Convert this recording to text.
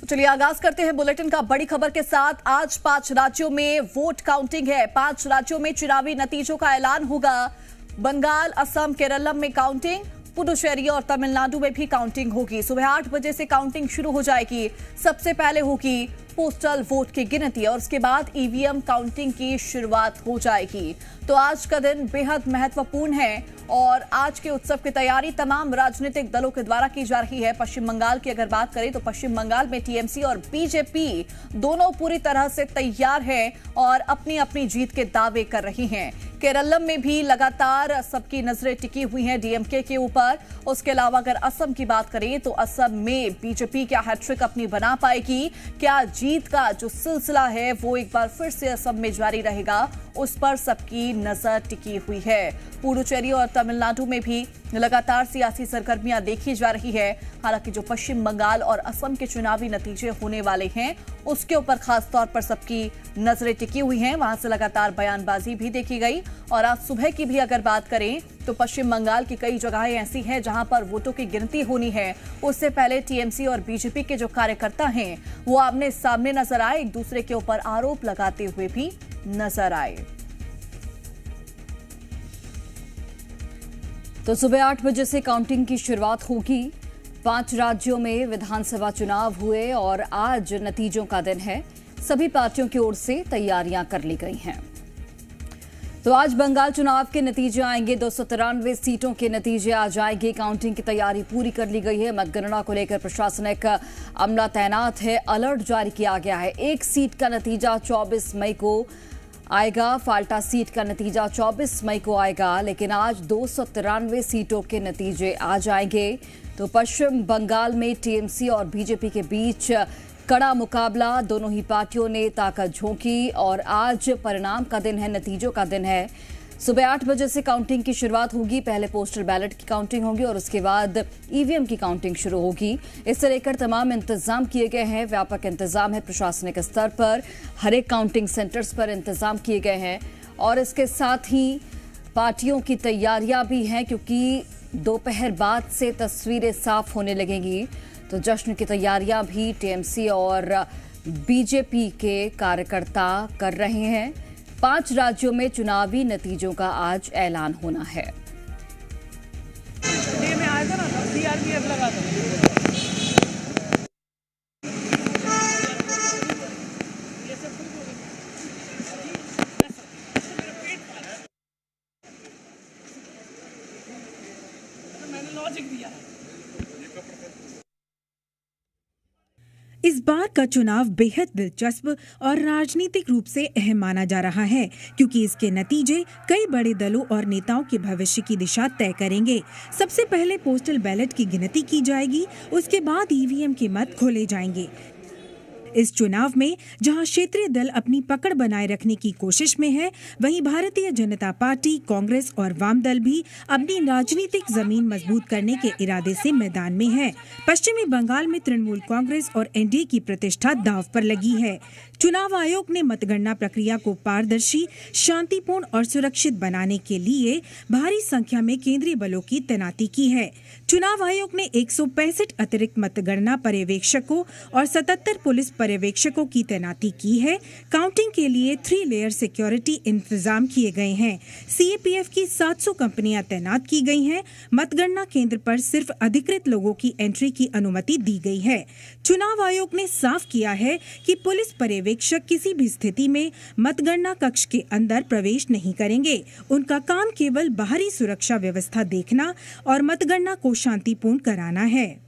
तो चलिए आगाज करते हैं बुलेटिन का बड़ी खबर के साथ। आज 5 राज्यों में वोट काउंटिंग है। 5 राज्यों में चुनावी नतीजों का ऐलान होगा। बंगाल, असम, केरलम में काउंटिंग, पुडुचेरी और तमिलनाडु में भी काउंटिंग होगी। सुबह 8 बजे से काउंटिंग शुरू हो जाएगी। सबसे पहले होगी पोस्टल वोट की गिनती और उसके बाद ईवीएम काउंटिंग की शुरुआत हो जाएगी। तो आज का दिन बेहद महत्वपूर्ण है और आज के उत्सव की तैयारी तमाम राजनीतिक दलों के द्वारा की जा रही है। पश्चिम बंगाल की अगर बात करें तो पश्चिम बंगाल में टीएमसी और बीजेपी दोनों पूरी तरह से तैयार हैं और अपनी अपनी जीत के दावे कर रही हैं। केरलम में भी लगातार सबकी नजरें टिकी हुई हैं डीएमके के ऊपर। उसके अलावा अगर असम की बात करें तो असम में बीजेपी क्या हैट्रिक अपनी बना पाएगी, क्या जीत का जो सिलसिला है वो एक बार फिर से असम में जारी रहेगा, उस पर सबकी नजर टिकी हुई है। पुडुचेरी और तमिलनाडु में भी लगातार सियासी सरगर्मियां देखी जा रही है। हालांकि जो पश्चिम बंगाल और असम के चुनावी नतीजे होने वाले हैं उसके ऊपर खास तौर पर सबकी नजरें टिकी हुई हैं। वहां से लगातार बयानबाजी भी देखी गई और आज सुबह की भी अगर बात करें तो पश्चिम बंगाल की कई जगहें ऐसी हैं जहां पर वोटों की गिनती होनी है। उससे पहले टीएमसी और बीजेपी के जो कार्यकर्ता हैं वो आमने सामने नजर आए, एक दूसरे के ऊपर आरोप लगाते हुए भी नजर आए। तो सुबह 8 बजे से काउंटिंग की शुरुआत होगी। 5 राज्यों में विधानसभा चुनाव हुए और आज नतीजों का दिन है। सभी पार्टियों की ओर से तैयारियां कर ली गई हैं। तो आज बंगाल चुनाव के नतीजे आएंगे। 293 सीटों के नतीजे आ जाएंगे। काउंटिंग की तैयारी पूरी कर ली गई है। मतगणना को लेकर प्रशासनिक अमला तैनात है, अलर्ट जारी किया गया है। एक सीट का नतीजा 24 मई को आएगा। फाल्टा सीट का नतीजा 24 मई को आएगा, लेकिन आज 293 सीटों के नतीजे आ जाएंगे। तो पश्चिम बंगाल में टीएमसी और बीजेपी के बीच कड़ा मुकाबला। दोनों ही पार्टियों ने ताकत झोंकी और आज परिणाम का दिन है, नतीजों का दिन है। सुबह 8 बजे से काउंटिंग की शुरुआत होगी। पहले पोस्टल बैलेट की काउंटिंग होगी और उसके बाद ईवीएम की काउंटिंग शुरू होगी। इससे लेकर तमाम इंतजाम किए गए हैं। व्यापक इंतजाम है प्रशासनिक स्तर पर। हर एक काउंटिंग सेंटर्स पर इंतजाम किए गए हैं और इसके साथ ही पार्टियों की तैयारियां भी हैं, क्योंकि दोपहर बाद से तस्वीरें साफ होने लगेंगी। तो जश्न की तैयारियां भी टीएमसी और बीजेपी के कार्यकर्ता कर रहे हैं। 5 राज्यों में चुनावी नतीजों का आज ऐलान होना है। इस बार का चुनाव बेहद दिलचस्प और राजनीतिक रूप से अहम माना जा रहा है, क्योंकि इसके नतीजे कई बड़े दलों और नेताओं के भविष्य की दिशा तय करेंगे। सबसे पहले पोस्टल बैलेट की गिनती की जाएगी, उसके बाद ईवीएम के मत खोले जाएंगे। इस चुनाव में जहां क्षेत्रीय दल अपनी पकड़ बनाए रखने की कोशिश में है, वहीं भारतीय जनता पार्टी, कांग्रेस और वाम दल भी अपनी राजनीतिक जमीन मजबूत करने के इरादे से मैदान में है। पश्चिमी बंगाल में तृणमूल कांग्रेस और एनडीए की प्रतिष्ठा दांव पर लगी है। चुनाव आयोग ने मतगणना प्रक्रिया को पारदर्शी, शांतिपूर्ण और सुरक्षित बनाने के लिए भारी संख्या में केंद्रीय बलों की तैनाती की है। चुनाव आयोग ने 165 अतिरिक्त मतगणना पर्यवेक्षकों और 77 पुलिस पर्यवेक्षकों की तैनाती की है। काउंटिंग के लिए 3 लेयर सिक्योरिटी इंतजाम किए गए हैं। सीएपीएफ की 700 कंपनियां तैनात की गई हैं। मतगणना केंद्र पर सिर्फ अधिकृत लोगों की एंट्री की अनुमति दी गई है। चुनाव आयोग ने साफ किया है कि पुलिस पर्यवेक्षक किसी भी स्थिति में मतगणना कक्ष के अंदर प्रवेश नहीं करेंगे। उनका काम केवल बाहरी सुरक्षा व्यवस्था देखना और मतगणना को शांतिपूर्ण कराना है।